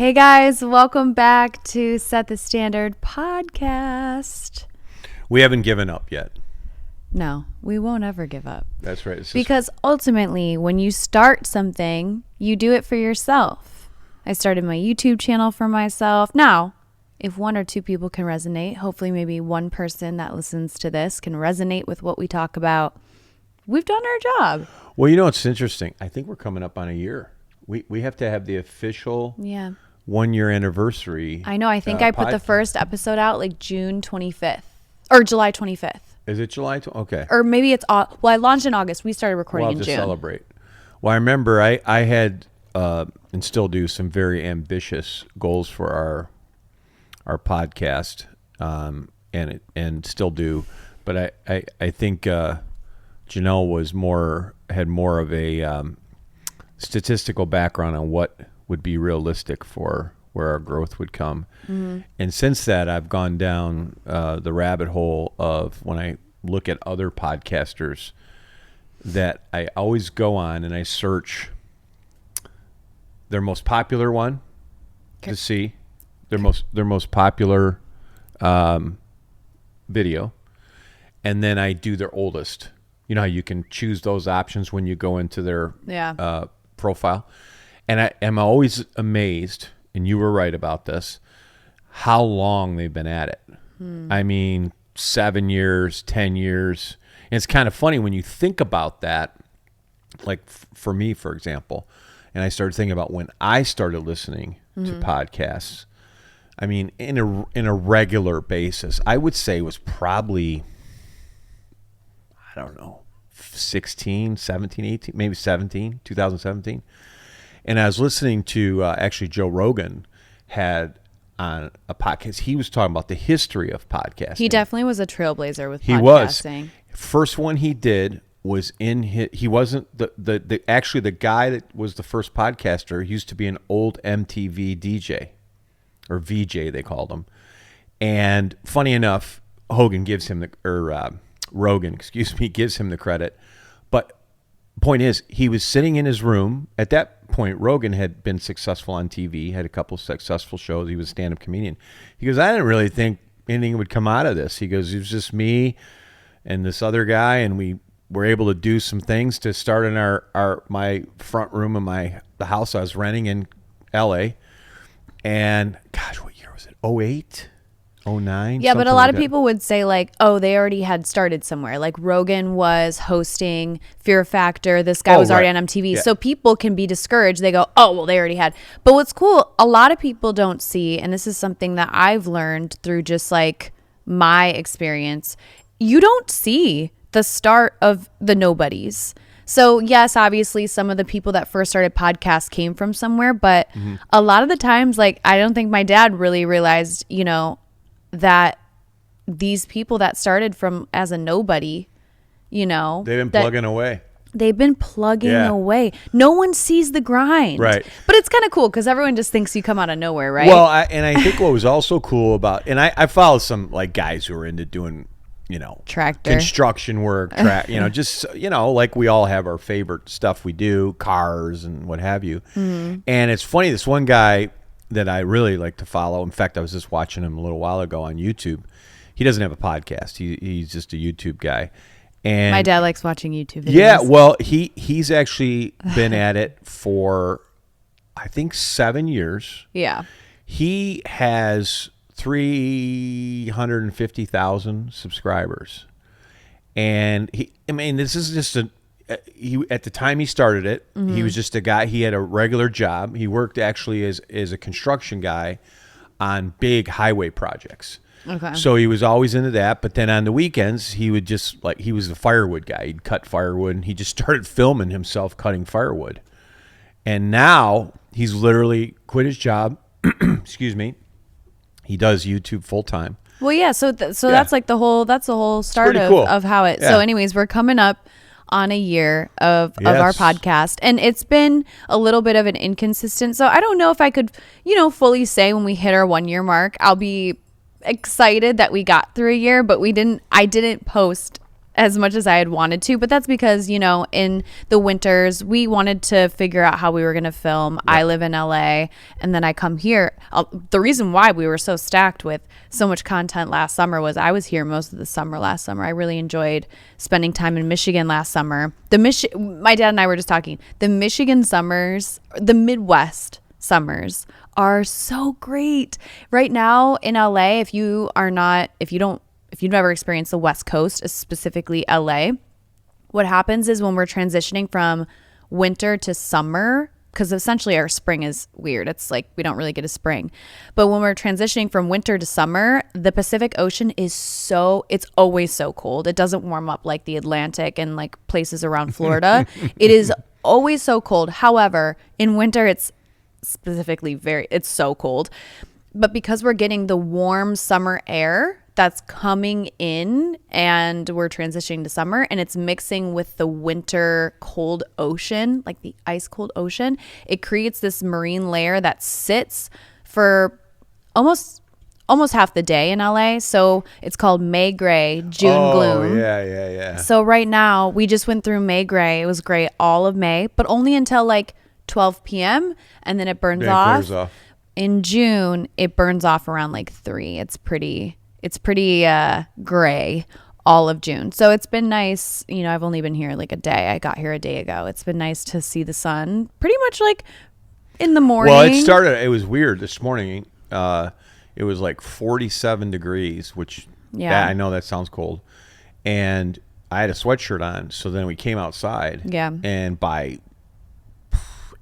Hey guys, welcome back to Set the Standard podcast. We haven't given up yet. No, we won't ever give up. That's right. Because ultimately, when you start something, you do it for yourself. I started my YouTube channel for myself. Now, if one or two people can resonate, hopefully maybe one person that listens to this can resonate with what we talk about, we've done our job. Well, you know, it's interesting. I think we're coming up on a year. We have to have the official 1 year anniversary. I know. I think I put the first episode out like June 25th or July 25th. Is it July? Okay. Or maybe it's, well, I launched in August. We started recording in June. We'll have to celebrate. Well, I remember I had, and still do, some very ambitious goals for our podcast, and still do. But I think Genelle had more of a statistical background on what would be realistic for where our growth would come. Mm-hmm. And since that, I've gone down the rabbit hole of when I look at other podcasters that I always go on and I search their most popular one to see their most popular video, and then I do their oldest. You know how you can choose those options when you go into their profile. And I am always amazed, and you were right about this, how long they've been at it. I mean, 7 years, 10 years. And it's kind of funny when you think about that, like for me, for example, and I started thinking about when I started listening to podcasts. I mean, in a regular basis, I would say it was probably, I don't know, 16, 17, 18, maybe 2017. And I was listening to, actually Joe Rogan had on a podcast. He was talking about the history of podcasting. He definitely was a trailblazer with podcasting. He was. First one he did was he wasn't actually the guy that was the first podcaster. He used to be an old MTV DJ, or VJ they called him. And funny enough, Rogan gives him the credit. But point is, he was sitting in his room. At that point, Rogan had been successful on TV, had a couple of successful shows. He was a stand-up comedian. He goes, I didn't really think anything would come out of this. He goes, it was just me and this other guy, and we were able to do some things to start in my front room of the house I was renting in L.A. And, gosh, what year was it? 08? 09? Yeah, but a lot of people would say like, oh, they already had started somewhere. Like Rogan was hosting Fear Factor. This guy was already on MTV. Yeah. So people can be discouraged. They go, oh, well, they already had. But what's cool, a lot of people don't see, and this is something that I've learned through just like my experience, you don't see the start of the nobodies. So yes, obviously some of the people that first started podcasts came from somewhere, but a lot of the times, like, I don't think my dad really realized, you know, that these people that started from as a nobody, you know, they've been plugging away. They've been plugging away. No one sees the grind. Right. But it's kind of cool because everyone just thinks you come out of nowhere, right? Well, I think what was also cool about, and I follow some like guys who are into doing, you know, tractor construction work, you know, just, you know, like we all have our favorite stuff we do, cars and what have you. Mm-hmm. And it's funny, this one guy that I really like to follow. In fact, I was just watching him a little while ago on YouTube. He doesn't have a podcast. He's just a YouTube guy. And my dad likes watching YouTube videos. Yeah, well, he's actually been at it for, I think, 7 years. Yeah. He has 350,000 subscribers. And this is just at the time he started it, he was just a guy. He had a regular job. He worked actually as a construction guy on big highway projects. Okay. So he was always into that. But then on the weekends, he would just he was the firewood guy. He'd cut firewood, and he just started filming himself cutting firewood. And now he's literally quit his job. Excuse me. He does YouTube full time. Well, yeah. So that's like the whole start of how it. Yeah. So anyways, we're coming up on a year of our podcast, and it's been a little bit of an inconsistent. So I don't know if I could, you know, fully say when we hit our 1 year mark, I'll be excited that we got through a year, but I didn't post as much as I had wanted to, but that's because, in the winters, we wanted to figure out how we were going to film. Yep. I live in LA, and then I come here. The reason why we were so stacked with so much content last summer was I was here most of the summer last summer. I really enjoyed spending time in Michigan last summer. My dad and I were just talking. The Michigan summers, the Midwest summers are so great. Right now in LA, if you've never experienced the West Coast, specifically LA, what happens is when we're transitioning from winter to summer, because essentially our spring is weird. It's like we don't really get a spring. But when we're transitioning from winter to summer, the Pacific Ocean it's always so cold. It doesn't warm up like the Atlantic and like places around Florida. It is always so cold. However, in winter, it's specifically it's so cold. But because we're getting the warm summer air that's coming in and we're transitioning to summer and it's mixing with the winter cold ocean, like the ice cold ocean, it creates this marine layer that sits for almost half the day in LA. So it's called May gray, June gloom. Yeah. So right now we just went through May gray. It was great all of May, but only until like 12 p.m. and then it burns off. In June, it burns off around like 3. It's pretty gray all of June. So it's been nice. I've only been here like a day. I got here a day ago. It's been nice to see the sun pretty much like in the morning. Well, it was weird this morning. It was like 47 degrees, which I know that sounds cold. And I had a sweatshirt on. So then we came outside. Yeah. And by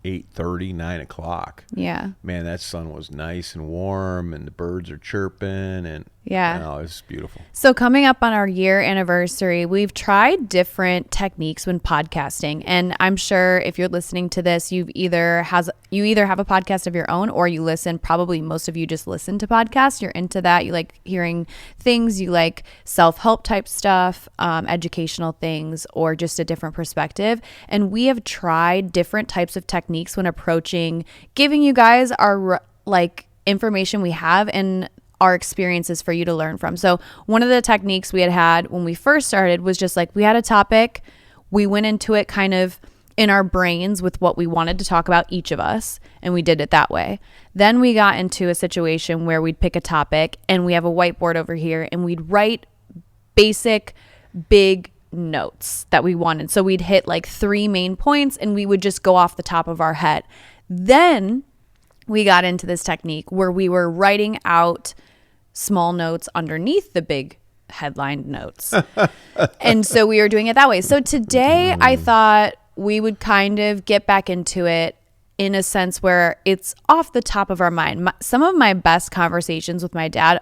8:30, 9 o'clock. Yeah. Man, that sun was nice and warm, and the birds are chirping, and it's beautiful. So coming up on our year anniversary, we've tried different techniques when podcasting, and I'm sure if you're listening to this, you either have a podcast of your own, or you listen. Probably most of you just listen to podcasts. You're into that. You like hearing things. You like self-help type stuff, educational things, or just a different perspective. And we have tried different types of techniques when approaching giving you guys our information we have and our experiences for you to learn from. So one of the techniques we had when we first started was just like we had a topic, we went into it kind of in our brains with what we wanted to talk about, each of us, and we did it that way. Then we got into a situation where we'd pick a topic and we have a whiteboard over here and we'd write basic big notes that we wanted. So we'd hit like 3 main points and we would just go off the top of our head. Then we got into this technique where we were writing out small notes underneath the big headline notes. And so we were doing it that way. So today I thought we would kind of get back into it in a sense where it's off the top of our mind. Some of my best conversations with my dad,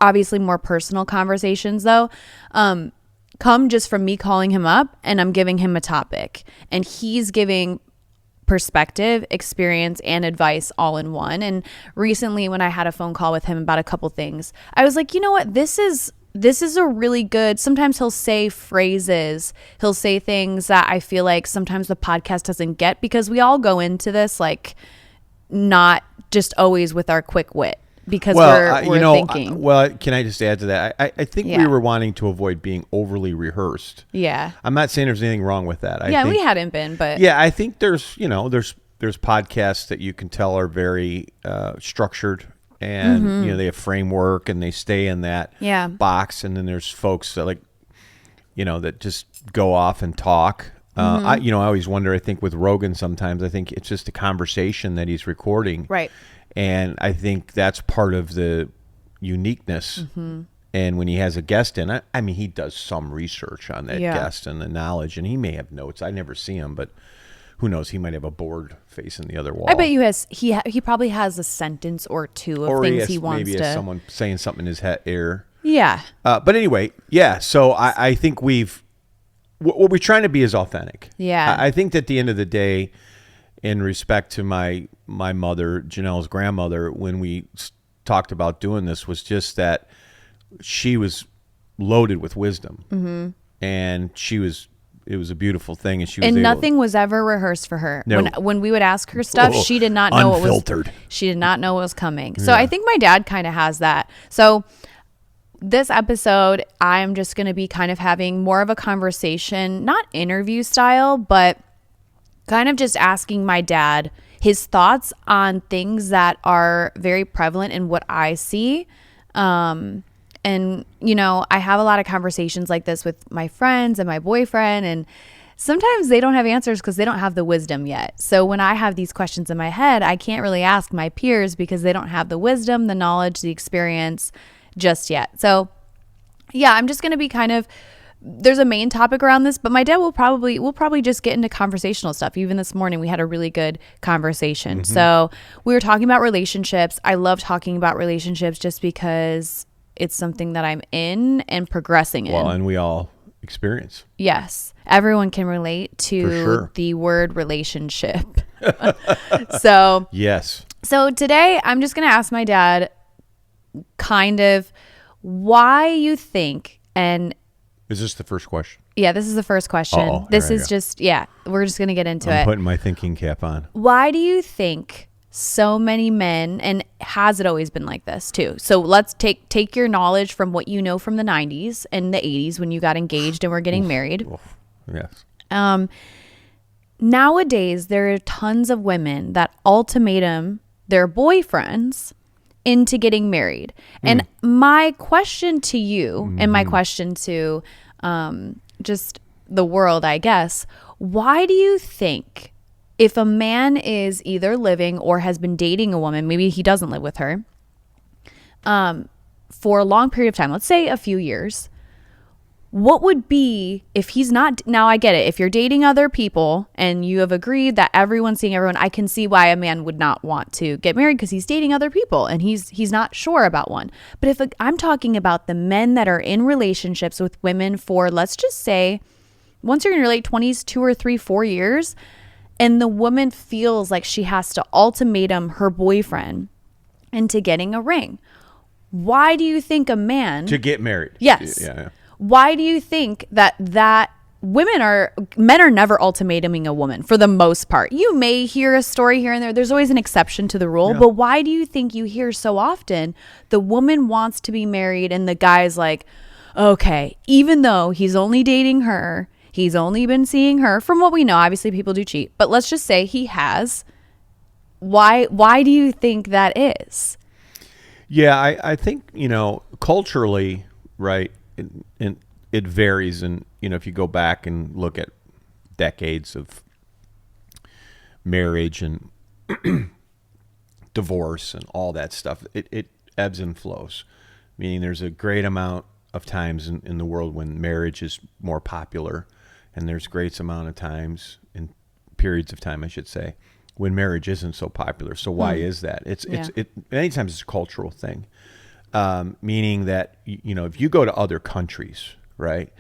obviously more personal conversations though, come just from me calling him up and I'm giving him a topic and he's giving perspective, experience, and advice all in one. And recently when I had a phone call with him about a couple things, I was like, you know what, this is a really good, sometimes he'll say phrases, he'll say things that I feel like sometimes the podcast doesn't get because we all go into this like not just always with our quick wit. Because we're thinking. Can I just add to that? I think we were wanting to avoid being overly rehearsed. Yeah. I'm not saying there's anything wrong with that. I think we hadn't been, but. Yeah, I think there's podcasts that you can tell are very structured and, they have framework and they stay in that box. And then there's folks that that just go off and talk. I always wonder, I think with Rogan sometimes, I think it's just a conversation that he's recording. Right. And I think that's part of the uniqueness. Mm-hmm. And when he has a guest in it, I mean, he does some research on that guest and the knowledge, and he may have notes. I never see him, but who knows? He might have a board facing the other wall. I bet he probably has a sentence or two of things he wants maybe to. Maybe someone saying something in his ear. Yeah. But anyway, so I think what we're trying to be is authentic. Yeah. I think that at the end of the day, in respect to my mother, Genelle's grandmother, when we talked about doing this, was just that she was loaded with wisdom, and it was a beautiful thing, and she was and nothing was ever rehearsed for her. No. When we would ask her stuff, she did not know unfiltered. She did not know what was coming. So I think my dad kind of has that. So this episode, I'm just going to be kind of having more of a conversation, not interview style, but kind of just asking my dad his thoughts on things that are very prevalent in what I see. And, you know, I have a lot of conversations like this with my friends and my boyfriend, and sometimes they don't have answers because they don't have the wisdom yet. So when I have these questions in my head, I can't really ask my peers because they don't have the wisdom, the knowledge, the experience just yet. So yeah, I'm just going to be kind of, there's a main topic around this, but my dad we'll probably just get into conversational stuff. Even this morning we had a really good conversation. Mm-hmm. So we were talking about relationships. I love talking about relationships just because it's something that I'm in and progressing in. Well, and we all experience. Yes. Everyone can relate to sure. the word relationship. So yes. So today I'm just going to ask my dad kind of why you think, and is this the first question? Yeah, this is the first question. Uh-oh, this is just, we're just going to get into it. I'm putting my thinking cap on. Why do you think so many men, and has it always been like this too? So let's take your knowledge from what you know from the 90s and the 80s when you got engaged and were getting married. Yes. Nowadays, there are tons of women that ultimatum their boyfriends into getting married. And my question to you and my question to just the world, I guess, why do you think if a man is either living or has been dating a woman, maybe he doesn't live with her, for a long period of time, let's say a few years, what would be if he's not, now I get it, if you're dating other people and you have agreed that everyone's seeing everyone, I can see why a man would not want to get married because he's dating other people and he's not sure about one. But if I'm talking about the men that are in relationships with women for, let's just say, once you're in your late 20s, 2 or 3, 4 years, and the woman feels like she has to ultimatum her boyfriend into getting a ring, why do you think a man... To get married. Yes. Yeah. Why do you think that men are never ultimatuming a woman for the most part? You may hear a story here and there. There's always an exception to the rule. Yeah. But why do you think you hear so often the woman wants to be married and the guy's like, okay, even though he's only dating her, he's only been seeing her, from what we know, obviously people do cheat, but let's just say he has. Why do you think that is? Yeah, I think, culturally, right, and it varies. And, if you go back and look at decades of marriage and divorce and all that stuff, it ebbs and flows. Meaning there's a great amount of times in the world when marriage is more popular, and there's great amount of times, in periods of time, I should say, when marriage isn't so popular. So why is that? It's many times it's a cultural thing. Meaning that, if you go to other countries, right,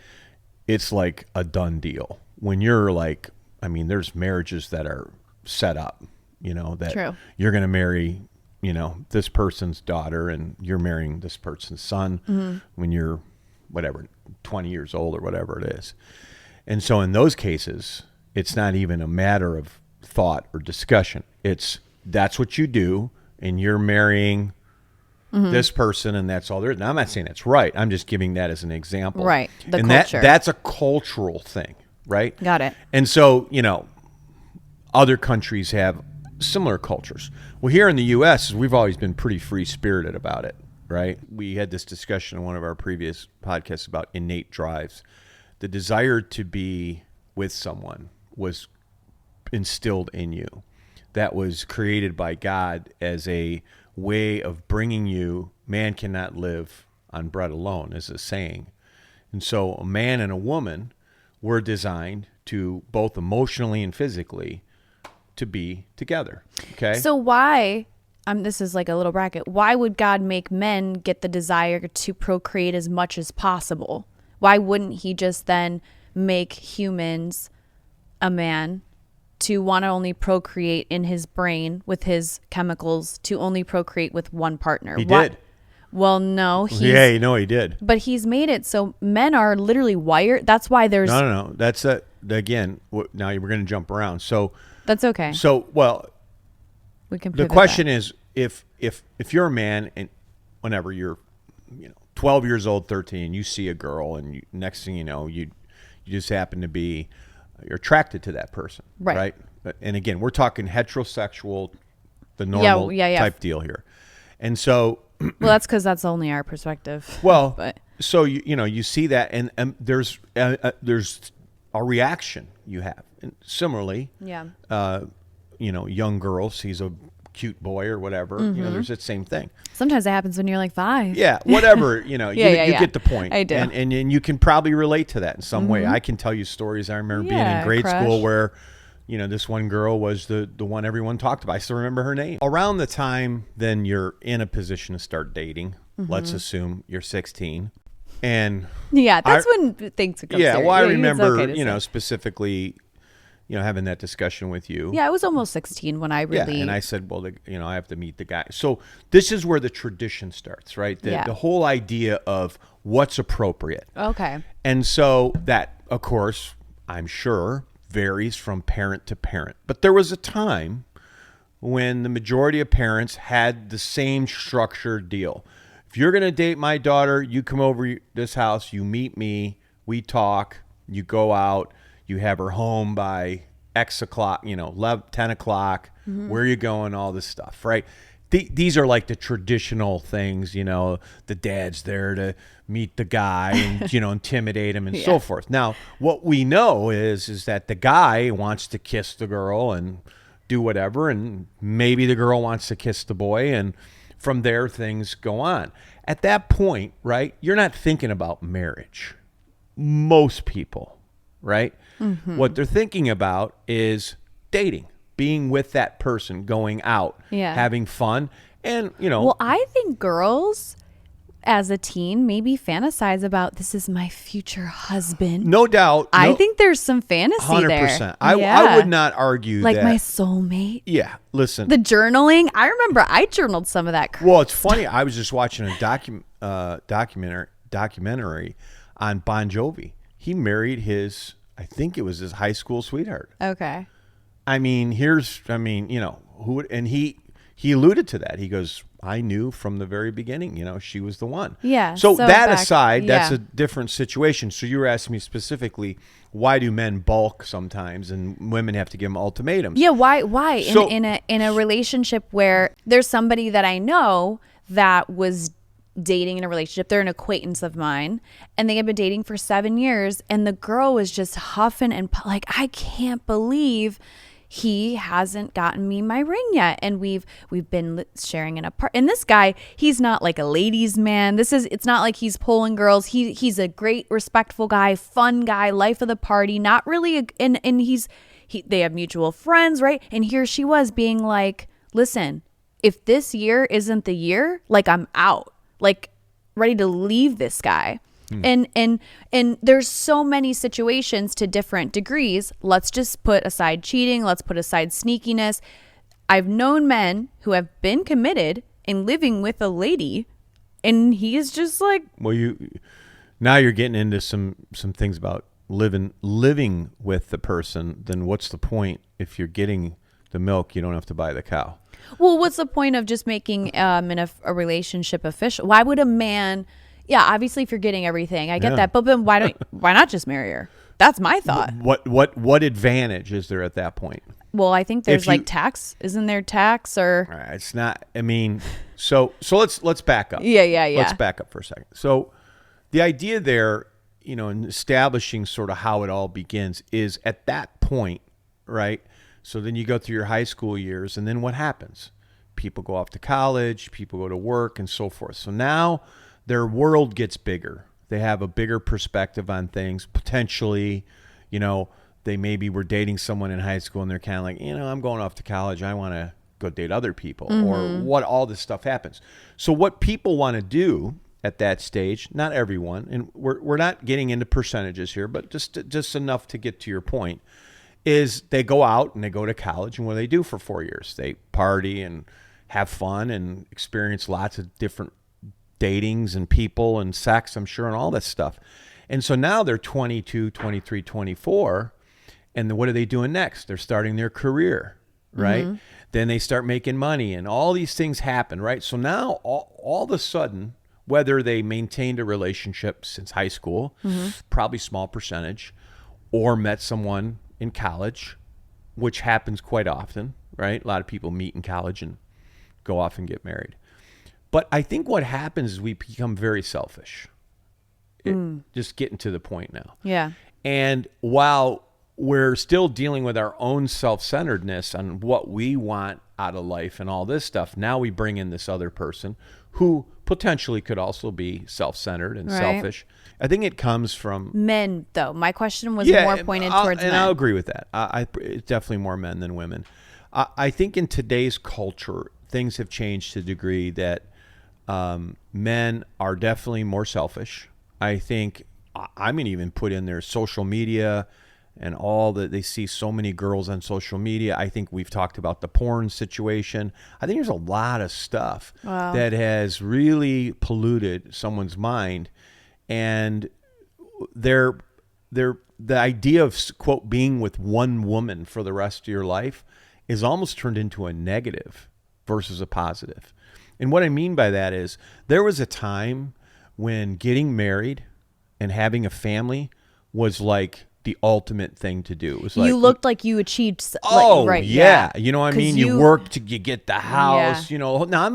it's like a done deal. When you're like, there's marriages that are set up, that True. You're going to marry, this person's daughter and you're marrying this person's son when you're, 20 years old or whatever it is. And so in those cases, it's not even a matter of thought or discussion. That's what you do, and you're marrying this person, and that's all there is. Now, I'm not saying that's right. I'm just giving that as an example. Right. The and culture. That's a cultural thing, right? Got it. And so, other countries have similar cultures. Well, here in the U.S., we've always been pretty free-spirited about it, right? We had this discussion in one of our previous podcasts about innate drives. The desire to be with someone was instilled in you. That was created by God as a way of bringing you. Man cannot live on bread alone, is a saying. And so a man and a woman were designed to, both emotionally and physically, to be together. Okay. So why, this is like a little bracket, why would God make men get the desire to procreate as much as possible? Why wouldn't he just then make humans, a man, to want to only procreate in his brain with his chemicals, to only procreate with one partner? He did. Well, no. He did. But he's made it so men are literally wired. That's why there's... No. That's again, now we're going to jump around. So that's okay. So, well, we can. The question is, if you're a man and whenever you're, 12 years old, 13, you see a girl, and next thing you know, you just happen to be, you're attracted to that person, right? And again, we're talking heterosexual, the normal type deal here. And so, well, that's because that's only our perspective. Well, but so you see that, and there's a reaction you have, and similarly, young girl sees a cute boy or whatever, there's that same thing. Sometimes it happens when you're like 5. Yeah, whatever, you get the point. I do. And you can probably relate to that in some way. I can tell you stories. I remember being in grade school where, this one girl was the one everyone talked about. I still remember her name. Around the time then you're in a position to start dating, let's assume you're 16. And that's when things become serious. Well, I remember, specifically, having that discussion with you. Yeah, I was almost 16 when I really... Yeah, and I said, well, I have to meet the guy. So this is where the tradition starts, right? The whole idea of what's appropriate. Okay. And so that, of course, I'm sure, varies from parent to parent. But there was a time when the majority of parents had the same structured deal. If you're going to date my daughter, you come over this house, you meet me, we talk, you go out, you have her home by X o'clock, 11, 10 o'clock, where are you going, all this stuff, right? These are like the traditional things, the dad's there to meet the guy and, intimidate him and so forth. Now, what we know is that the guy wants to kiss the girl and do whatever, and maybe the girl wants to kiss the boy, and from there, things go on. At that point, right, you're not thinking about marriage. Most people, right? What they're thinking about is dating, being with that person, going out, having fun. And, Well, I think girls, as a teen, maybe fantasize about, this is my future husband. No doubt. I think there's some fantasy 100%. There. 100%. I would not argue like that. Like my soulmate. Yeah, listen. The journaling. I remember I journaled some of that crap. Well, it's funny. I was just watching a documentary on Bon Jovi. He married his, I think it was his high school sweetheart. Okay. I mean, who would, and he alluded to that. He goes, I knew from the very beginning, she was the one. Yeah. So that aside, that's a different situation. So you were asking me specifically, why do men balk sometimes and women have to give them ultimatums? Yeah. Why? So, in a relationship where there's somebody that I know that was dating in a relationship, they're an acquaintance of mine, and they had been dating for 7 years, and the girl was just huffing and like, I can't believe he hasn't gotten me my ring yet, and we've been sharing an apartment. And this guy, he's not like a ladies' man. It's not like he's pulling girls. He's a great, respectful guy, fun guy, life of the party. Not really, and they have mutual friends, right? And here she was being like, listen, if this year isn't the year, like I'm out. Like ready to leave this guy. And there's so many situations to different degrees. Let's just put aside cheating. Let's put aside sneakiness. I've known men who have been committed and living with a lady, and he's just like, well, now you're getting into some things about living with the person. Then what's the point if you're getting the milk? You don't have to buy the cow. Well, what's the point of just making a relationship official? Why would a man? Yeah, obviously, if you're getting everything, I get that. But then why not just marry her? That's my thought. What advantage is there at that point? Well, I think there's tax. Isn't there tax or? It's not. I mean, so let's back up. Yeah. Let's back up for a second. So the idea there, in establishing sort of how it all begins is at that point, right? So then you go through your high school years, and then what happens? People go off to college, people go to work, and so forth. So now their world gets bigger. They have a bigger perspective on things. Potentially, they maybe were dating someone in high school, and they're kind of like, I'm going off to college. I want to go date other people, or what all this stuff happens. So what people want to do at that stage, not everyone, and we're not getting into percentages here, but just enough to get to your point, is they go out and they go to college, and what do they do for 4 years? They party and have fun and experience lots of different datings and people and sex, I'm sure, and all that stuff. And so now they're 22, 23, 24, and then what are they doing next? They're starting their career, right? Then they start making money, and all these things happen, right? So now all of a sudden, whether they maintained a relationship since high school, probably small percentage, or met someone in college, which happens quite often, right? A lot of people meet in college and go off and get married. But I think what happens is we become very selfish. Just getting to the point now. Yeah. And while we're still dealing with our own self-centeredness on what we want out of life and all this stuff, now we bring in this other person who potentially could also be self-centered and selfish. I think it comes from men, though. My question was more pointed towards men. And I'll agree with that. It's definitely more men than women. I think in today's culture, things have changed to the degree that men are definitely more selfish. I think I'm going to even put in there social media and all that. They see so many girls on social media. I think we've talked about the porn situation. I think there's a lot of stuff that has really polluted someone's mind. And the idea of, quote, being with one woman for the rest of your life is almost turned into a negative versus a positive. And what I mean by that is there was a time when getting married and having a family was like the ultimate thing to do. It was like, you looked like you achieved. You know what I mean? You worked to get the house, you know. Now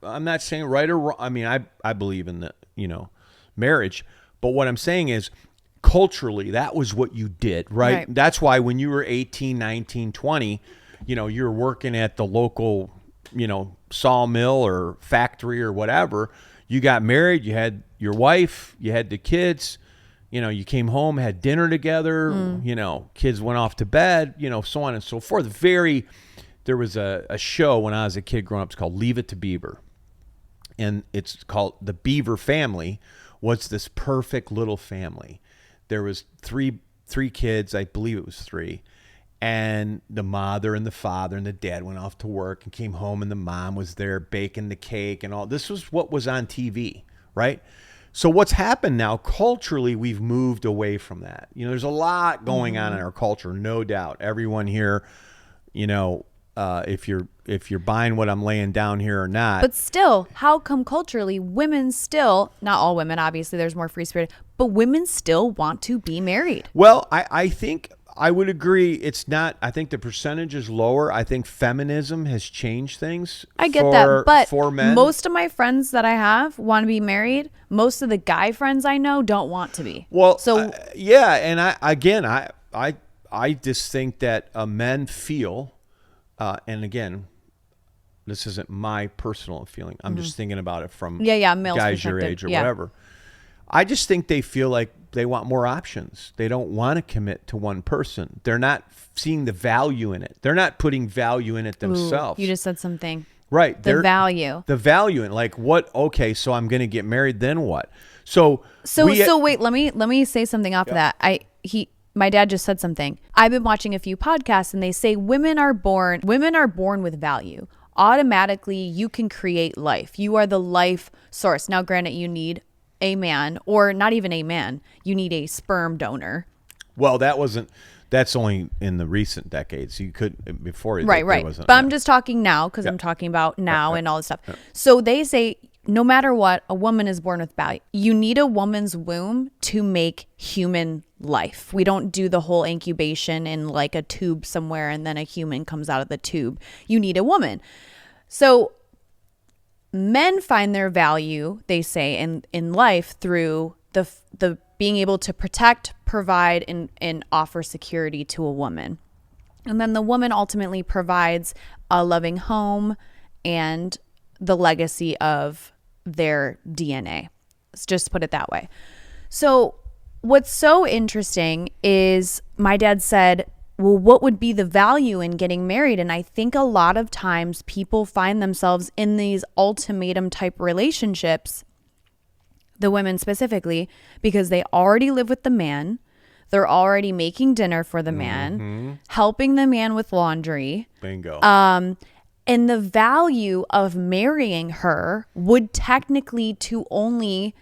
I'm not saying right or wrong. I mean, I believe in the, marriage, but what I'm saying is culturally, that was what you did, right? That's why when you were 18, 19, 20, you were working at the local, sawmill or factory or whatever. You got married, you had your wife, you had the kids, you came home, had dinner together, kids went off to bed, so on and so forth. There was a show when I was a kid growing up, it's called Leave It to Beaver. And it's called The Beaver Family was this perfect little family. There was three kids, I believe it was 3. And the mother and the father and the dad went off to work and came home, and the mom was there baking the cake and all. This was what was on TV, right? So what's happened now, culturally, we've moved away from that. There's a lot going on in our culture, no doubt. Everyone here, if you're buying what I'm laying down here or not. But still, how come culturally women still, not all women, obviously there's more free spirit, but women still want to be married? Well, I think I would agree. It's not, I think the percentage is lower. I think feminism has changed things. I get that, but for men. Most of my friends that I have want to be married. Most of the guy friends I know don't want to be. Well, so and I just think that men feel, and again, this isn't my personal feeling. I'm just thinking about it from guys your age or whatever. I just think they feel like they want more options. They don't want to commit to one person. They're not seeing the value in it. They're not putting value in it themselves. You just said something. Right. The value in like what? Okay, so I'm going to get married. Then what? So wait. Let me say something off of that. My dad just said something. I've been watching a few podcasts, and they say women are born with value. Automatically, you can create life. You are the life source. Now, granted, you need a man, or not even a man. You need a sperm donor. Well, that's only in the recent decades. You could before right. But I'm just talking now because I'm talking about now and all this stuff. So they say no matter what, a woman is born with value. You need a woman's womb to make human life. We don't do the whole incubation in like a tube somewhere and then a human comes out of the tube. You need a woman. So men find their value, they say, in life through the being able to protect, provide, and offer security to a woman. And then the woman ultimately provides a loving home and the legacy of their DNA. Let's just put it that way. So what's so interesting is my dad said, well, what would be the value in getting married? And I think a lot of times people find themselves in these ultimatum type relationships, the women specifically, because they already live with the man. They're already making dinner for the man, helping the man with laundry. Bingo. And the value of marrying her would technically to only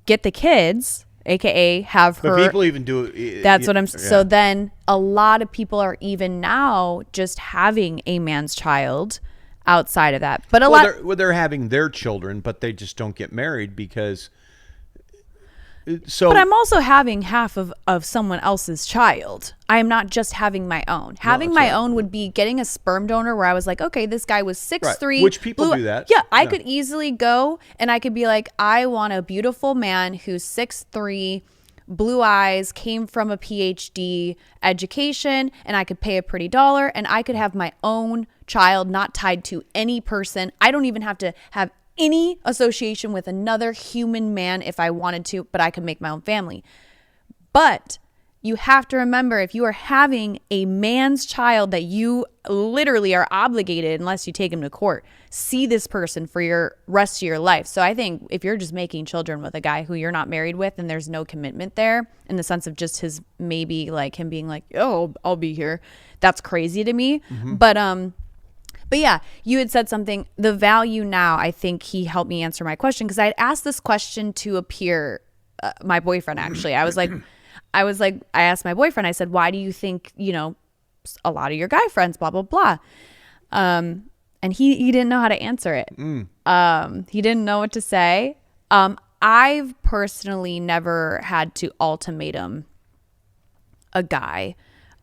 get the kids, AKA have her. But people even do it. That's what I'm. Yeah. So then a lot of people are even now just having a man's child outside of that. But they're having their children, but they just don't get married because. So, but I'm also having half of someone else's child. I am not just having my own. Having my own would be getting a sperm donor where I was like, okay, this guy was 6'3". Which people do that. Yeah, I could easily go and I could be like, I want a beautiful man who's 6'3", blue eyes, came from a PhD education, and I could pay a pretty dollar, and I could have my own child not tied to any person. I don't even have to have any association with another human man if I wanted to, but I could make my own family. But you have to remember, if you are having a man's child that you literally are obligated, unless you take him to court, see this person for your rest of your life. So I think if you're just making children with a guy who you're not married with and there's no commitment there, in the sense of just his, maybe like him being like, oh, I'll be here, that's crazy to me. Mm-hmm. But yeah, you had said something, the value now, I think he helped me answer my question, because I had asked this question to a peer, my boyfriend, actually. I asked my boyfriend, I said, why do you think, a lot of your guy friends, blah, blah, blah. And he didn't know how to answer it. He didn't know what to say. I've personally never had to ultimatum a guy.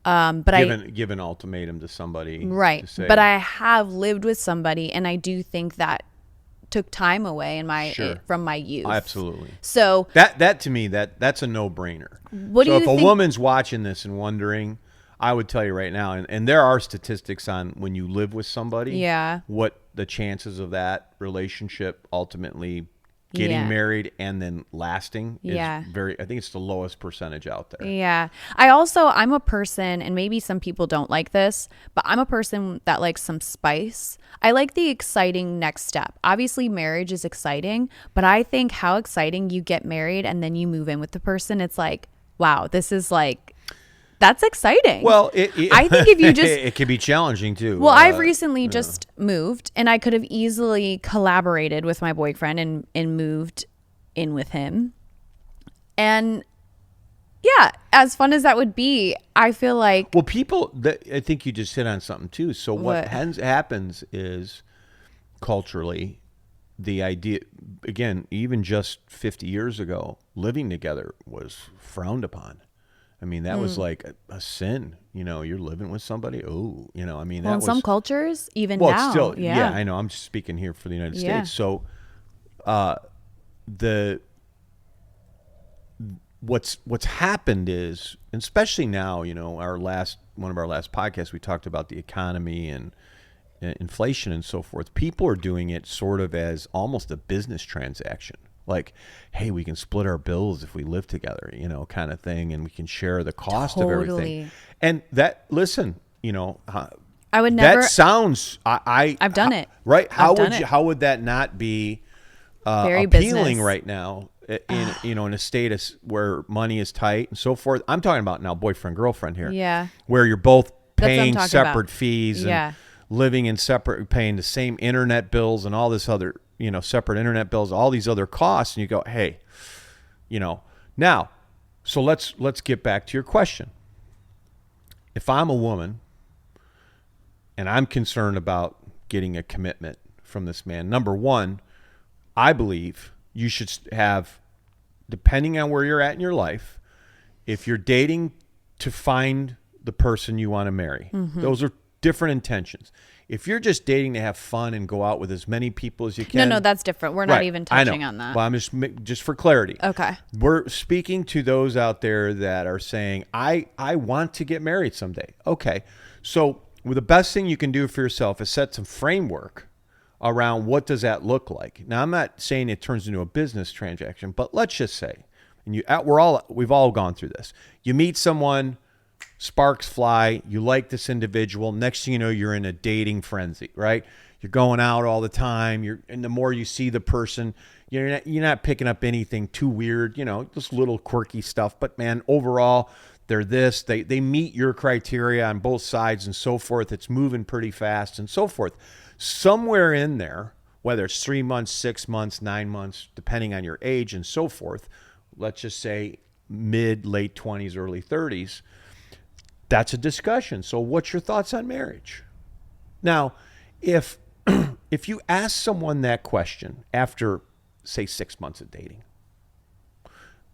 But give an ultimatum to somebody, right? To say, but I have lived with somebody, and I do think that took time away from my youth. Absolutely. So that to me, that's a no-brainer. If a woman's watching this and wondering, I would tell you right now, and there are statistics on when you live with somebody, what the chances of that relationship ultimately getting married and then lasting is I think it's the lowest percentage out there. Yeah. I'm a person, and maybe some people don't like this, but I'm a person that likes some spice. I like the exciting next step. Obviously, marriage is exciting, but I think how exciting you get married and then you move in with the person. It's like, wow, this is like, that's exciting. Well, I think if you just... it can be challenging too. Well, I've recently just moved, and I could have easily collaborated with my boyfriend and moved in with him. And yeah, as fun as that would be, I feel like... Well, I think you just hit on something too. So what happens is, culturally, the idea, again, even just 50 years ago, living together was frowned upon. I mean, that was like a sin. You're living with somebody. Oh, in some cultures, even now. Still, yeah, I know. I'm just speaking here for the United States. So, what's happened is, and especially now, one of our last podcasts, we talked about the economy and inflation and so forth. People are doing it sort of as almost a business transaction. Like, hey, we can split our bills if we live together, kind of thing, and we can share the cost of everything. And that, listen, I would never. That sounds. I've done it. Right? How would that not be very appealing business right now? In a state where money is tight and so forth. I'm talking about now boyfriend girlfriend here. Yeah. Where you're both paying separate fees and Yeah. living in separate, paying the same internet bills and all this other. Separate internet bills, all these other costs, and you go, hey, now, so let's get back to your question. If I'm a woman and I'm concerned about getting a commitment from this man, number one, I believe you should have, depending on where you're at in your life, if you're dating to find the person you want to marry, those are different intentions. If you're just dating to have fun and go out with as many people as you can. No, that's different. We're not even touching on that. Well, I'm just for clarity. Okay. We're speaking to those out there that are saying, I want to get married someday. Okay. So the best thing you can do for yourself is set some framework around what does that look like. Now, I'm not saying it turns into a business transaction, but let's just say, and we've all gone through this. You meet someone, sparks fly, you like this individual, next thing you know, you're in a dating frenzy, right? You're going out all the time, and the more you see the person, you're not picking up anything too weird, just little quirky stuff, but man, overall, they're this, they meet your criteria on both sides and so forth. It's moving pretty fast and so forth. Somewhere in there, whether it's 3 months, 6 months, 9 months, depending on your age and so forth, let's just say late 20s, early 30s, that's a discussion. So what's your thoughts on marriage? Now, if if you ask someone that question after, say, 6 months of dating,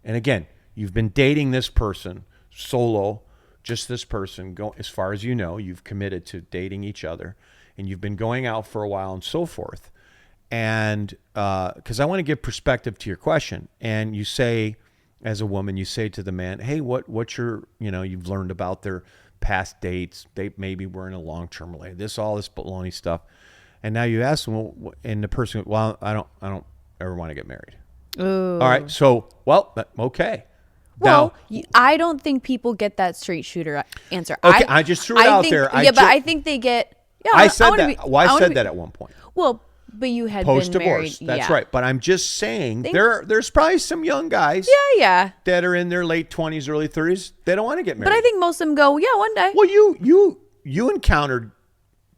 and again, you've been dating this person solo, just this person, go as far as you know, you've committed to dating each other, and you've been going out for a while and so forth. And because I want to give perspective to your question, and you say, as a woman, you say to the man, hey, what's your, you've learned about their past dates. They maybe were in a long-term relationship, all this baloney stuff. And now you ask them, well, and the person, well, I don't ever want to get married. Ooh. All right. So, well, okay. Well, I don't think people get that straight shooter answer. Okay, I just threw it out there. But I think they get. Yeah, I said that. I said that at one point. Well, but you had post-divorce. Been married. That's right. But I'm just saying there's probably some young guys. Yeah. That are in their late 20s, early 30s. They don't want to get married. But I think most of them go, yeah, one day. Well, you encountered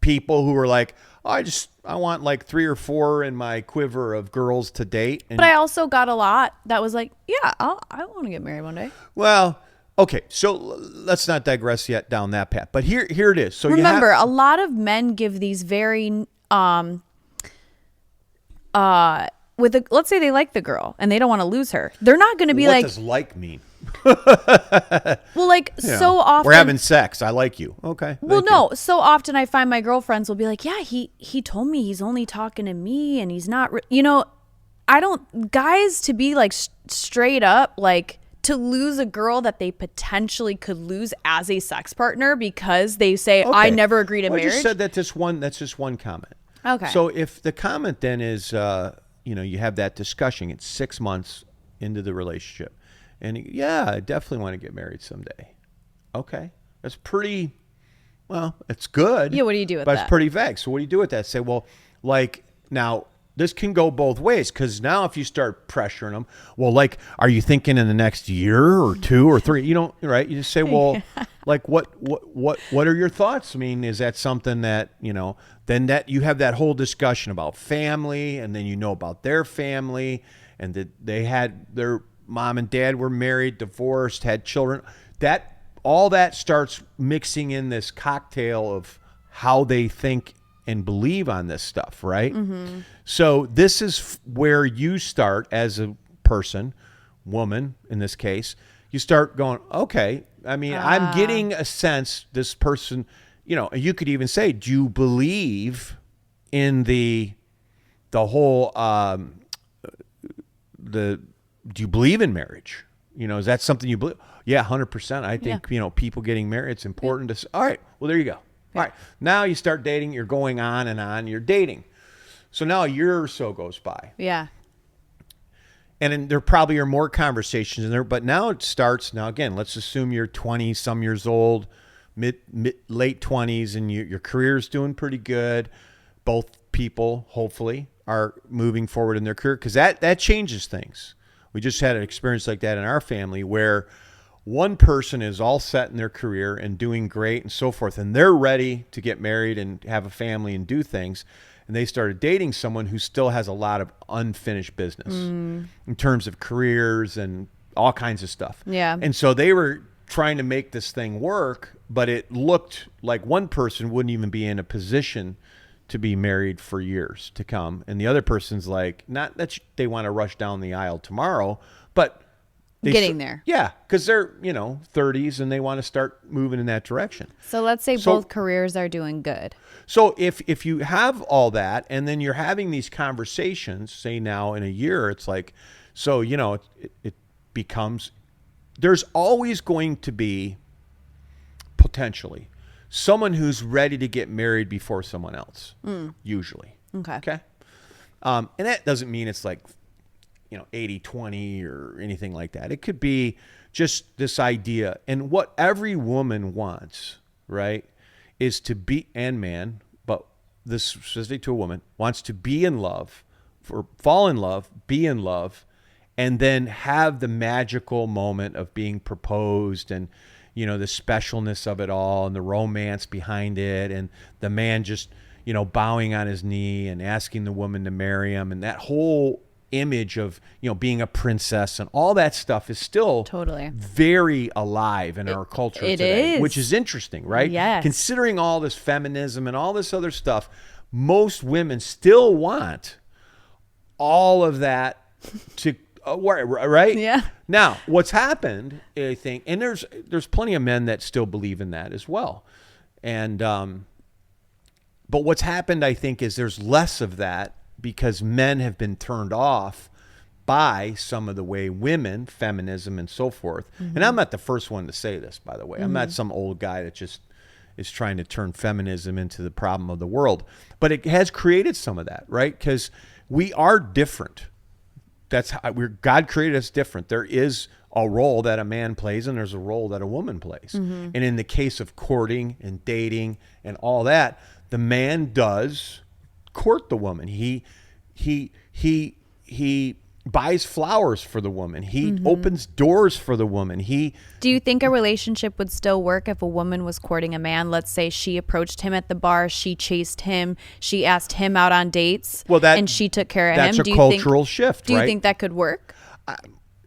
people who were like, oh, I want like 3 or 4 in my quiver of girls to date. But I also got a lot that was like, yeah, I want to get married one day. Well, okay, so let's not digress yet down that path. But here it is. So remember, a lot of men give these very let's say they like the girl and they don't want to lose her. They're not going to be what like, does like mean? Well, like so often we're having sex. I like you. Okay. Well, no. So often I find my girlfriends will be like, yeah, he told me he's only talking to me and he's not, I don't, guys to be like straight up, like to lose a girl that they potentially could lose as a sex partner because they say, I never agree to marriage. I just said that's just one comment. Okay. So if the comment then is, you have that discussion, it's 6 months into the relationship. And yeah, I definitely want to get married someday. Okay. That's pretty, well, it's good. Yeah, what do you do with that? But it's pretty vague. So what do you do with that? Say, well, like now this can go both ways because now if you start pressuring them, well, like, are you thinking in the next year or 2 or 3? You don't, right? You just say, well, like what are your thoughts? I mean, is that something that, then that you have that whole discussion about family and then about their family and that they had their mom and dad were married, divorced, had children. That all that starts mixing in this cocktail of how they think and believe on this stuff, right? Mm-hmm. So this is where you start as a person, woman in this case, you start going, okay, I mean, I'm getting a sense this person, you could even say, do you believe in the whole, do you believe in marriage? Is that something you believe? Yeah, 100%. I think, people getting married, it's important to say, all right, well, there you go. All right. Now you start dating, you're going on and on, you're dating. So now a year or so goes by. Yeah. And then there probably are more conversations in there, but now it starts. Now, again, let's assume you're 20 some years old, late 20s, and your career's doing pretty good. Both people, hopefully, are moving forward in their career because that changes things. We just had an experience like that in our family where one person is all set in their career and doing great and so forth, and they're ready to get married and have a family and do things. And they started dating someone who still has a lot of unfinished business in terms of careers and all kinds of stuff. Yeah. And so they were trying to make this thing work, but it looked like one person wouldn't even be in a position to be married for years to come. And the other person's like, not that they want to rush down the aisle tomorrow, but getting there. Yeah, because they're, 30s and they want to start moving in that direction. So let's say both careers are doing good. So if you have all that and then you're having these conversations, say now in a year, it's like, so, it becomes, there's always going to be potentially someone who's ready to get married before someone else, usually. Okay. And that doesn't mean it's like, 80-20 or anything like that. It could be just this idea. And what every woman wants, right, is to be, and man, but this specific to a woman, wants to be in love, fall in love, be in love, and then have the magical moment of being proposed and, the specialness of it all and the romance behind it and the man just, bowing on his knee and asking the woman to marry him and that whole image of being a princess and all that stuff is still totally very alive in our culture today, is. Which is interesting, right? Yes. Considering all this feminism and all this other stuff, most women still want all of that to right? Yeah. Now, what's happened, I think, and there's plenty of men that still believe in that as well. And but what's happened, I think, is there's less of that because men have been turned off by some of the way women, feminism and so forth. Mm-hmm. And I'm not the first one to say this, by the way. I'm not some old guy that just is trying to turn feminism into the problem of the world. But it has created some of that, right? Because we are different. That's how God created us different. There is a role that a man plays and there's a role that a woman plays. Mm-hmm. And in the case of courting and dating and all that, the man does court the woman. He buys flowers for the woman. He opens doors for the woman. Do you think a relationship would still work if a woman was courting a man? Let's say she approached him at the bar, she chased him, she asked him out on dates, and she took care of him. That's a cultural shift, Do you think that could work?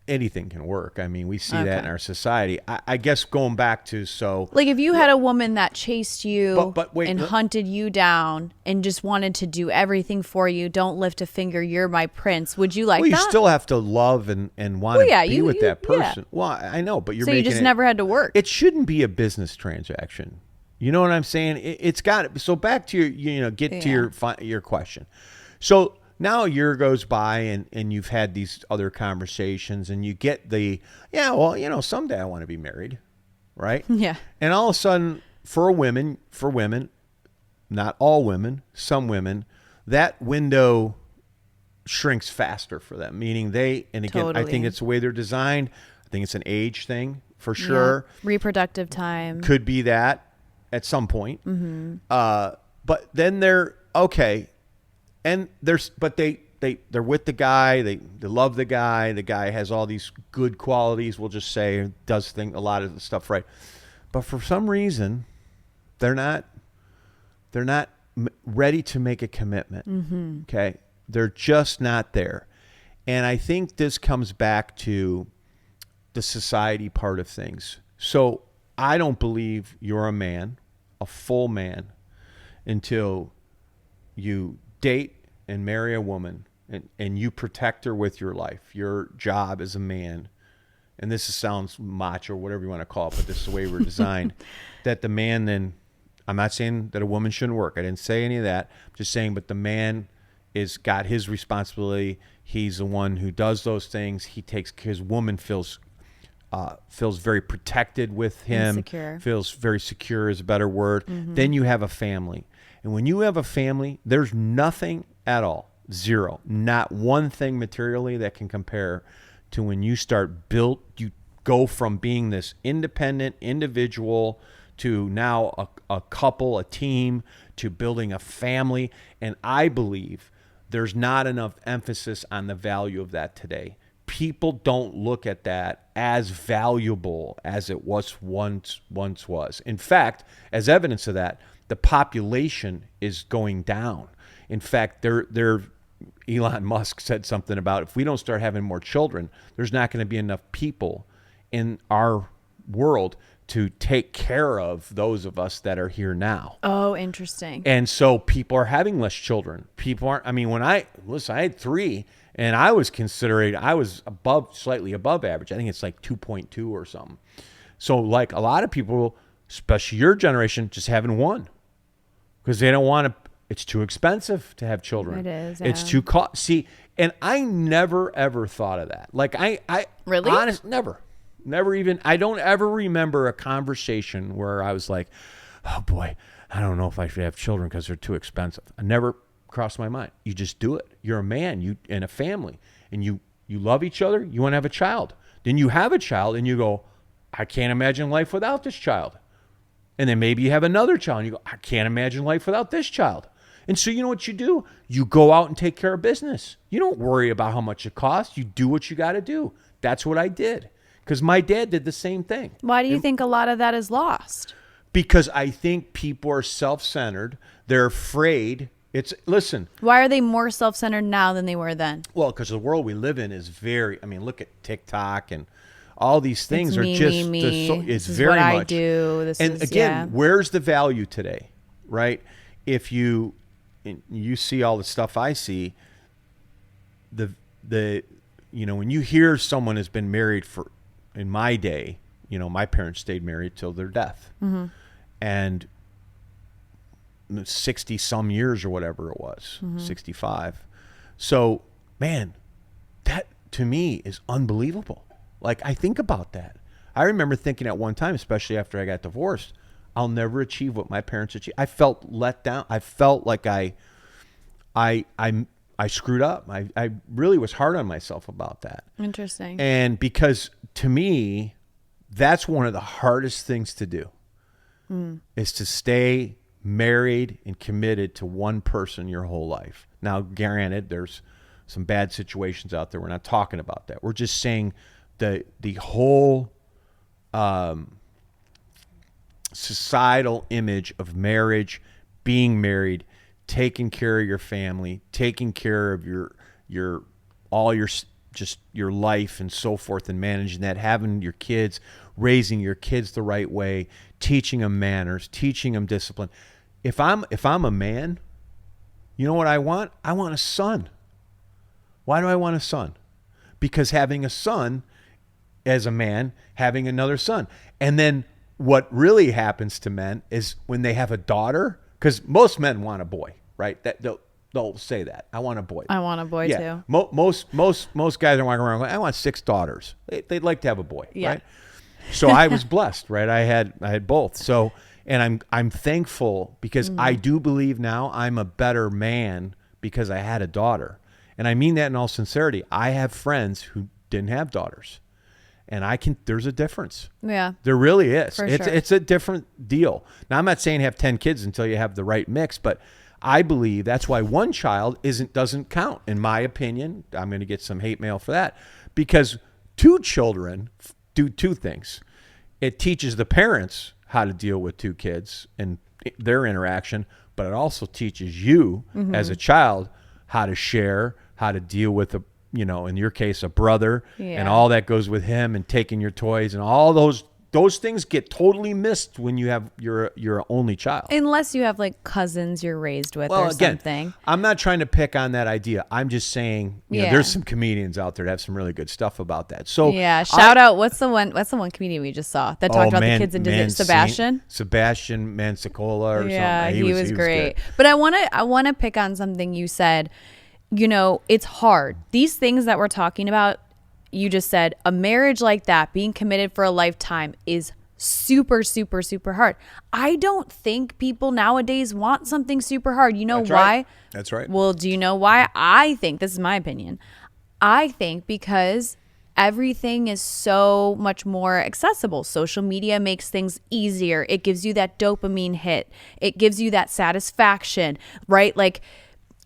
Anything can work. I mean, we see that in our society. I guess going back to like if you had a woman that chased you and hunted you down and just wanted to do everything for you, don't lift a finger, you're my prince, would you like that? Well, you still have to love and want to be with that person. Yeah. Well, I know, but you just never had to work. It shouldn't be a business transaction. You know what I'm saying? It's got to. So back to your question. So now a year goes by and you've had these other conversations and you get someday I want to be married, right? Yeah. And all of a sudden for women, not all women, some women, that window shrinks faster for them, meaning I think it's the way they're designed. I think it's an age thing for sure. Yeah. Reproductive time. Could be that at some point. Mm-hmm. But then they're okay. And they're with the guy. They love the guy. The guy has all these good qualities. We'll just say does a lot of the stuff right, but for some reason, they're not ready to make a commitment. Mm-hmm. Okay, they're just not there, and I think this comes back to the society part of things. So I don't believe you're a full man, until you date and marry a woman and you protect her with your life. Your job as a man, and this sounds macho or whatever you want to call it, but this is the way we're designed, that the man then, I'm not saying that a woman shouldn't work. I didn't say any of that. I'm just saying, but the man is got his responsibility. He's the one who does those things. He takes, his woman feels very protected with him. Insecure. Feels very secure is a better word. Mm-hmm. Then you have a family. And when you have a family, there's nothing at all, zero, not one thing materially that can compare to when you you go from being this independent individual to now a couple, a team, to building a family. And I believe there's not enough emphasis on the value of that today. People don't look at that as valuable as it once was. In fact, as evidence of that, the population is going down. In fact, Elon Musk said something about if we don't start having more children, there's not going to be enough people in our world to take care of those of us that are here now. Oh, interesting. And so people are having less children. People aren't, I mean, I had 3 and I was slightly above average. I think it's like 2.2 or something. So like a lot of people, especially your generation, just having 1 because they don't want to. It's too expensive to have children. It is. It's too See, and I never ever thought of that. Like I really never even. I don't ever remember a conversation where I was like, "Oh boy, I don't know if I should have children because they're too expensive." I never crossed my mind. You just do it. You're a man. You and a family, and you love each other. You want to have a child. Then you have a child, and you go, "I can't imagine life without this child." And then maybe you have another child, and you go, "I can't imagine life without this child." And so you know what you do? You go out and take care of business. You don't worry about how much it costs. You do what you got to do. That's what I did. Because my dad did the same thing. Why do you think a lot of that is lost? Because I think people are self-centered. They're afraid. Listen. Why are they more self-centered now than they were then? Well, because the world we live in is look at TikTok and all these things me. It's this very is what much. I do. Where's the value today, right? If you you see all the stuff I see, the when you hear someone has been married for, in my day, my parents stayed married till their death. Mm-hmm. And 60 some years or whatever it was, 65. So, man, that to me is unbelievable. Like, I think about that. I remember thinking at one time, especially after I got divorced, I'll never achieve what my parents achieved. I felt let down. I felt like I screwed up. I really was hard on myself about that. Interesting. And because to me, that's one of the hardest things to do, is to stay married and committed to one person your whole life. Now, granted, there's some bad situations out there. We're not talking about that. We're just saying the whole societal image of marriage, being married, taking care of your family, taking care of your life and so forth, and managing that, having your kids, raising your kids the right way, teaching them manners, teaching them discipline. If I'm a man, you know what I want? I want a son. Why do I want a son? Because having a son, as a man, having another son. And then what really happens to men is when they have a daughter, because most men want a boy, right? That they'll say that. I want a boy. I want a boy too. Most guys are walking around going, I want 6 daughters. They'd like to have a boy, yeah. right? So I was blessed, right? I had both. So, and I'm thankful because I do believe now I'm a better man because I had a daughter. And I mean that in all sincerity. I have friends who didn't have daughters. And there's a difference. Yeah. There really is. Sure. It's a different deal. Now, I'm not saying have 10 kids until you have the right mix, but I believe that's why one child doesn't count, in my opinion. I'm going to get some hate mail for that, because 2 children do 2 things. It teaches the parents how to deal with 2 kids and their interaction, but it also teaches you as a child how to share, how to deal with in your case, a brother, and all that goes with him, and taking your toys, and all those things get totally missed when you have your only child. Unless you have like cousins you're raised with or something. I'm not trying to pick on that idea. I'm just saying, there's some comedians out there that have some really good stuff about that. So shout out. What's the one comedian we just saw that talked about the kids in Disney? Sebastian Mansacola or something. Yeah, he was great. But I want to pick on something you said. It's hard. These things that we're talking about, you just said, a marriage like that, being committed for a lifetime, is super, super, super hard. I don't think people nowadays want something super hard. You know why? That's right. Well, do you know why? I think, this is my opinion, I think because everything is so much more accessible. Social media makes things easier. It gives you that dopamine hit. It gives you that satisfaction, right? Like,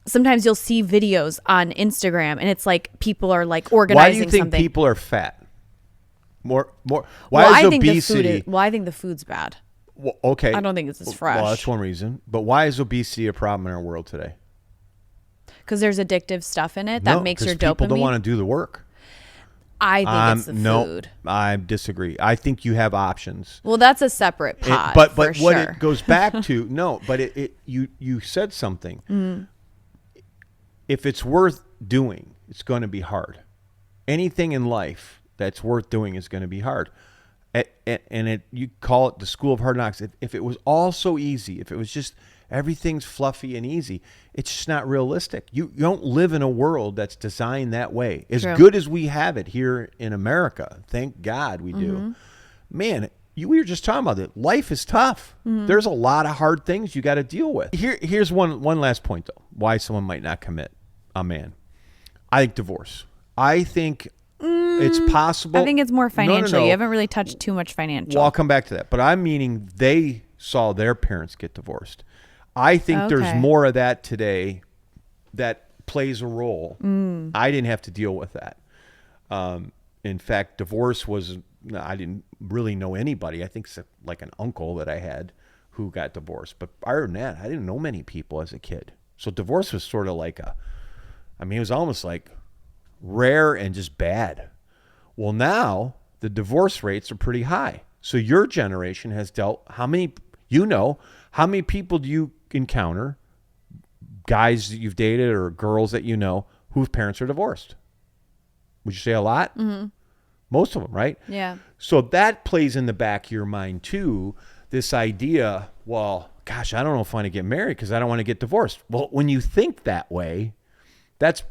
sometimes you'll see videos on Instagram and it's like people are like organizing something. Why do you think people are fat? More. Why is obesity? I think the food's bad. Well, okay. I don't think it's as fresh. Well, that's one reason. But why is obesity a problem in our world today? Because there's addictive stuff in it that makes your dopamine. People don't want to do the work. I think it's the food. No, I disagree. I think you have options. Well, that's a separate pot. But what it goes back to, you said something. Mm-hmm. If it's worth doing, it's going to be hard. Anything in life that's worth doing is going to be hard. You call it the school of hard knocks. If it was all so easy, if it was just everything's fluffy and easy, it's just not realistic. You don't live in a world that's designed that way. As good as we have it here in America, thank God we do. Man, we were just talking about it. Life is tough. There's a lot of hard things you got to deal with. Here's one last point, though, why someone might not commit. A man. I think divorce. I think it's possible. I think it's more financial. No. You haven't really touched too much financial. Well, I'll come back to that. But I'm meaning they saw their parents get divorced. I think there's more of that today that plays a role. I didn't have to deal with that. In fact, divorce I didn't really know anybody. I think like an uncle that I had who got divorced. But other than that, I didn't know many people as a kid. So divorce was sort of like it was almost like rare and just bad. Well, now the divorce rates are pretty high. So your generation has dealt, how many people do you encounter guys that you've dated or girls that you know whose parents are divorced? Would you say a lot? Mm-hmm. Most of them, right? Yeah. So that plays in the back of your mind too, this idea, well, gosh, I don't know if I want to get married because I don't want to get divorced. Well, when you think that way, that's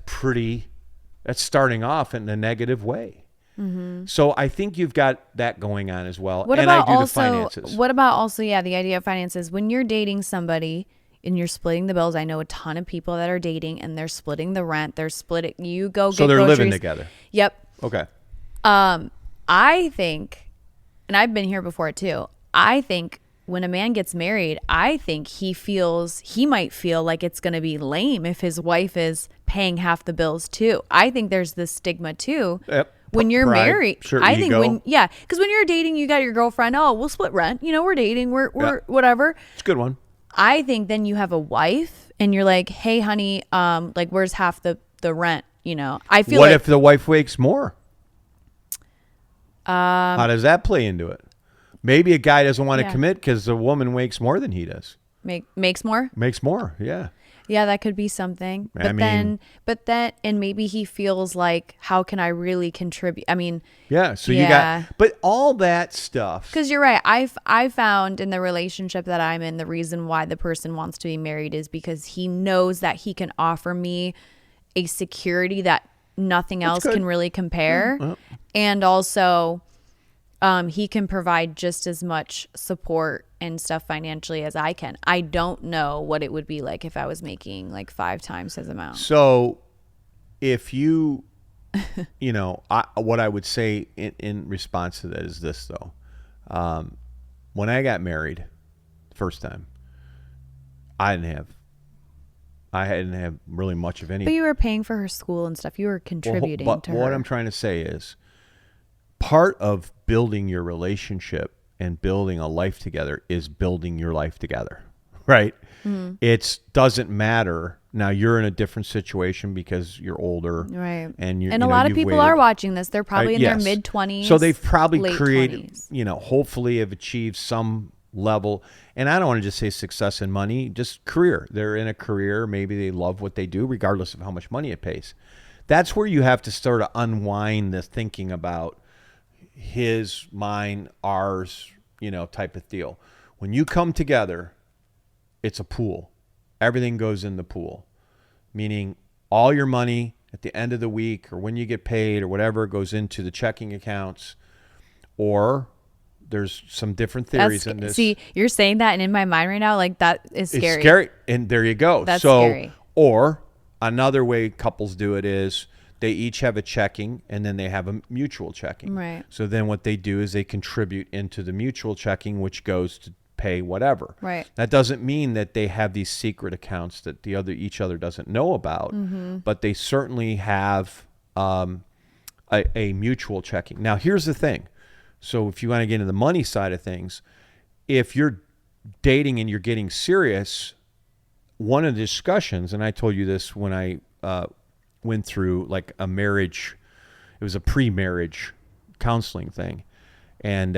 starting off in a negative way. Mm-hmm. So I think you've got that going on as well. What and about I do also, the finances. What about also, the idea of finances? When you're dating somebody and you're splitting the bills, I know a ton of people that are dating and they're splitting the rent. They're splitting, you go get So they're groceries. living together. Yep. Okay. I think, and I've been here before too, I think when a man gets married, I think he might feel like it's going to be lame if his wife is paying half the bills too. I think there's this stigma too. Yep. When you're married, sure, I think ego. because when you're dating, you got your girlfriend. Oh, we'll split rent. We're dating. We're whatever. It's a good one. I think then you have a wife, and you're like, hey, honey, like where's half the rent? I feel. What if the wife makes more? How does that play into it? Maybe a guy doesn't want to commit because the woman makes more than he does. Makes more. Makes more. Yeah. Yeah, that could be something. But then, and maybe he feels like, how can I really contribute? I mean, yeah. So you got, but all that stuff. Because you're right. I found in the relationship that I'm in, the reason why the person wants to be married is because he knows that he can offer me a security that nothing else can really compare. Mm-hmm. And also, he can provide just as much support and stuff financially as I can. I don't know what it would be like if I was making like 5 times his amount. So if you, what I would say in response to that is this though. When I got married first time, I didn't have really much of any. But you were paying for her school and stuff. You were contributing to her. What I'm trying to say is part of building your relationship and building a life together is building your life together, right? Mm-hmm. It doesn't matter. Now you're in a different situation because you're older. Right. And a lot of people are watching this. They're probably in their mid-20s. So they've probably created, 20s. Hopefully have achieved some level. And I don't want to just say success in money, just career. They're in a career. Maybe they love what they do, regardless of how much money it pays. That's where you have to start to unwind the thinking about his, mine, ours, type of deal. When you come together, it's a pool. Everything goes in the pool, meaning all your money at the end of the week or when you get paid or whatever goes into the checking accounts, or there's some different theories in this. See, you're saying that, and in my mind right now, like that is scary. It's scary, and there you go. That's scary. Or another way couples do it is they each have a checking and then they have a mutual checking. Right. So then what they do is they contribute into the mutual checking, which goes to pay whatever. Right. That doesn't mean that they have these secret accounts that each other doesn't know about, but they certainly have a mutual checking. Now, here's the thing. So if you want to get into the money side of things, if you're dating and you're getting serious, one of the discussions, and I told you this when I went through like a marriage, it was a pre-marriage counseling thing. And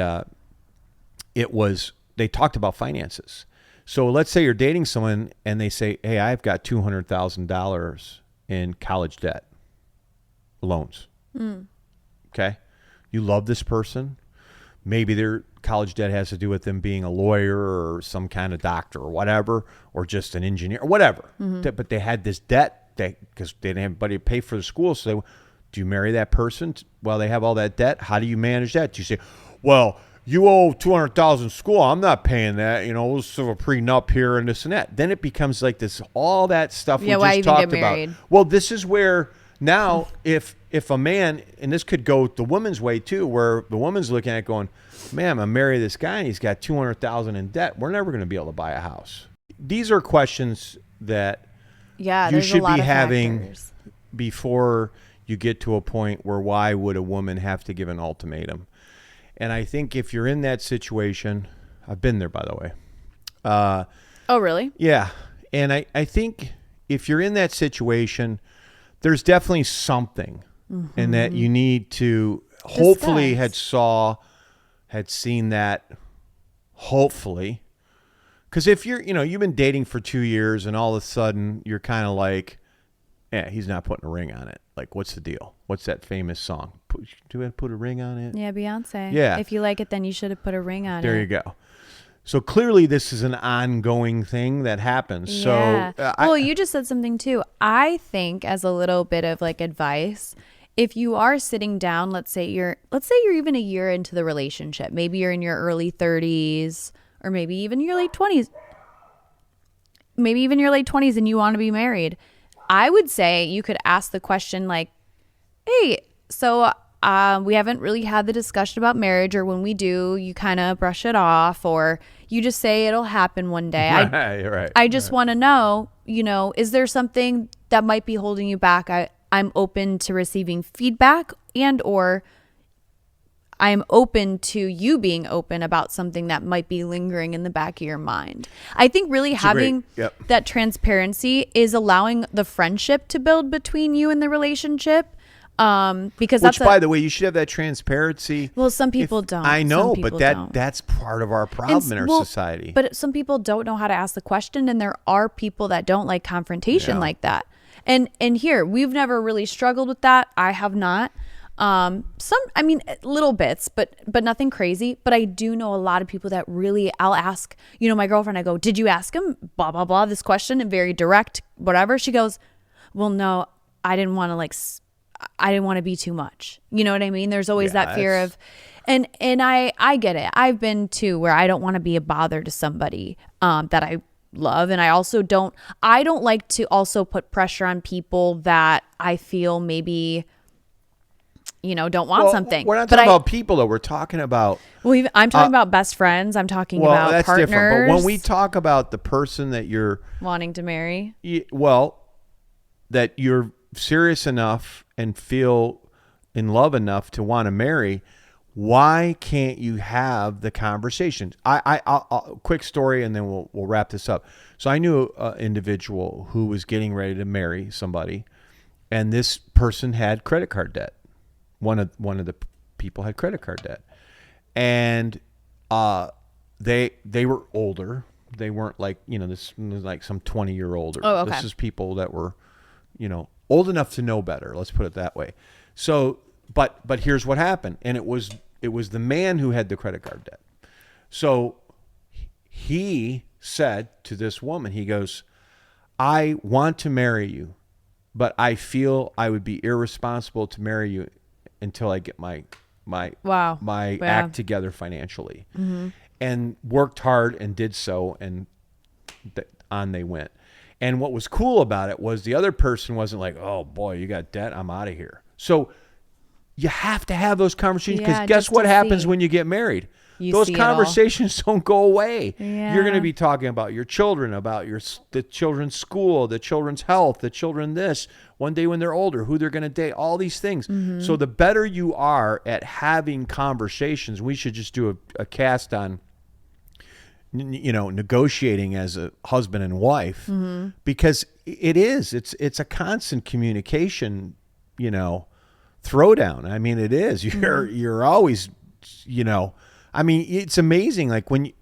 they talked about finances. So let's say you're dating someone and they say, hey, I've got $200,000 in college debt, loans. Okay. You love this person. Maybe their college debt has to do with them being a lawyer or some kind of doctor or whatever, or just an engineer or whatever. But they had this debt because they didn't have anybody to pay for the school. So do you marry that person while they have all that debt? How do you manage that? Do you say, well, you owe $200,000 school. I'm not paying that. We'll sort of a prenup here and this and that. Then it becomes like this, all that stuff we just talked about. Well, this is where now if a man, and this could go the woman's way too, where the woman's looking at going, man, I'm marry this guy and he's got $200,000 in debt. We're never going to be able to buy a house. These are questions that you should be having before you get to a point where why would a woman have to give an ultimatum? And I think if you're in that situation, I've been there, by the way. Oh, really? Yeah. And I think if you're in that situation, there's definitely something and that you need to hopefully had seen that, hopefully Because if you've been dating for 2 years and all of a sudden you're kind of like, yeah, he's not putting a ring on it. Like, what's the deal? What's that famous song? Do we have to put a ring on it? Yeah, Beyonce. Yeah. If you like it, then you should have put a ring on it. There you go. So clearly this is an ongoing thing that happens. Yeah. So you just said something too. I think, as a little bit of like advice, if you are sitting down, let's say you're even a year into the relationship, maybe you're in your early 30s or maybe even your late 20s. Maybe even your late 20s and you want to be married. I would say you could ask the question like, hey, so we haven't really had the discussion about marriage, or when we do, you kind of brush it off, or you just say it'll happen one day. Right. I just want to know, is there something that might be holding you back? I'm open to receiving feedback, and or I'm open to you being open about something that might be lingering in the back of your mind. I think really having that transparency is allowing the friendship to build between you and the relationship. Because by the way, you should have that transparency. Well, some people don't. I know, but that's part of our problem in our society. But some people don't know how to ask the question, and there are people that don't like confrontation like that. And here, we've never really struggled with that. I have not. Little bits, but nothing crazy. But I do know a lot of people that really, I'll ask, my girlfriend, I go, did you ask him blah, blah, blah, this question, and very direct, whatever. She goes, well, no, I didn't want to be too much. You know what I mean? There's always that fear of, and I get it. I've been too, where I don't want to be a bother to somebody, that I love. And I don't like to also put pressure on people that I feel maybe, don't want something. We're not talking about people, though. We're talking about... Well, I'm talking about best friends. I'm talking about that's partners. Different. But when we talk about the person that you're... wanting to marry? That you're serious enough and feel in love enough to want to marry, why can't you have the conversation? I'll quick story, and then we'll wrap this up. So I knew an individual who was getting ready to marry somebody, and this person had credit card debt. One of the people had credit card debt, and they were older. They weren't like this was like some 20-year-old. Oh, okay. This is people that were old enough to know better. Let's put it that way. So, but here's what happened, and it was the man who had the credit card debt. So he said to this woman, he goes, "I want to marry you, but I feel I would be irresponsible to marry you until I get my act together financially." Mm-hmm. And worked hard and did so, and on they went. And what was cool about it was the other person wasn't like, "Oh boy, you got debt, I'm out of here." So you have to have those conversations, because guess what happens when you get married? Those conversations don't go away. Yeah. You're going to be talking about your children, about the children's school, the children's health, the children this, one day when they're older, who they're going to date, all these things. Mm-hmm. So the better you are at having conversations, we should just do a cast on negotiating as a husband and wife, mm-hmm. because it's a constant communication, throwdown. I mean, it is. You're always, I mean, it's amazing. Like when you,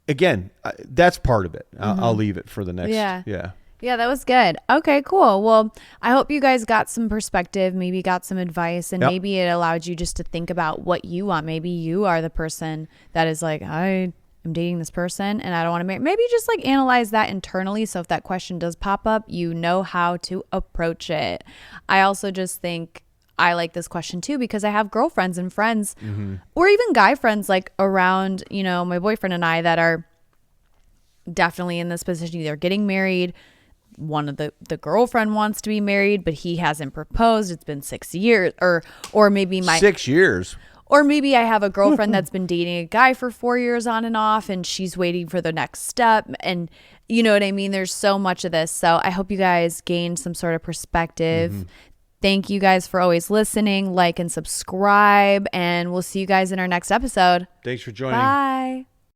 again, that's part of it. Mm-hmm. I'll leave it for the next. Yeah, that was good. Okay, cool. Well, I hope you guys got some perspective, maybe got some advice, and maybe it allowed you just to think about what you want. Maybe you are the person that is like, I'm dating this person and I don't want to marry. Maybe just like analyze that internally. So if that question does pop up, you know how to approach it. I also just think I like this question too, because I have girlfriends and friends, mm-hmm. or even guy friends like around, my boyfriend and I, that are definitely in this position. They're getting married. One of the girlfriend wants to be married, but he hasn't proposed. It's been 6 years, or maybe 6 years. Or maybe I have a girlfriend that's been dating a guy for 4 years on and off, and she's waiting for the next step. And you know what I mean? There's so much of this. So I hope you guys gained some sort of perspective. Mm-hmm. Thank you guys for always listening, like and subscribe, and we'll see you guys in our next episode. Thanks for joining. Bye.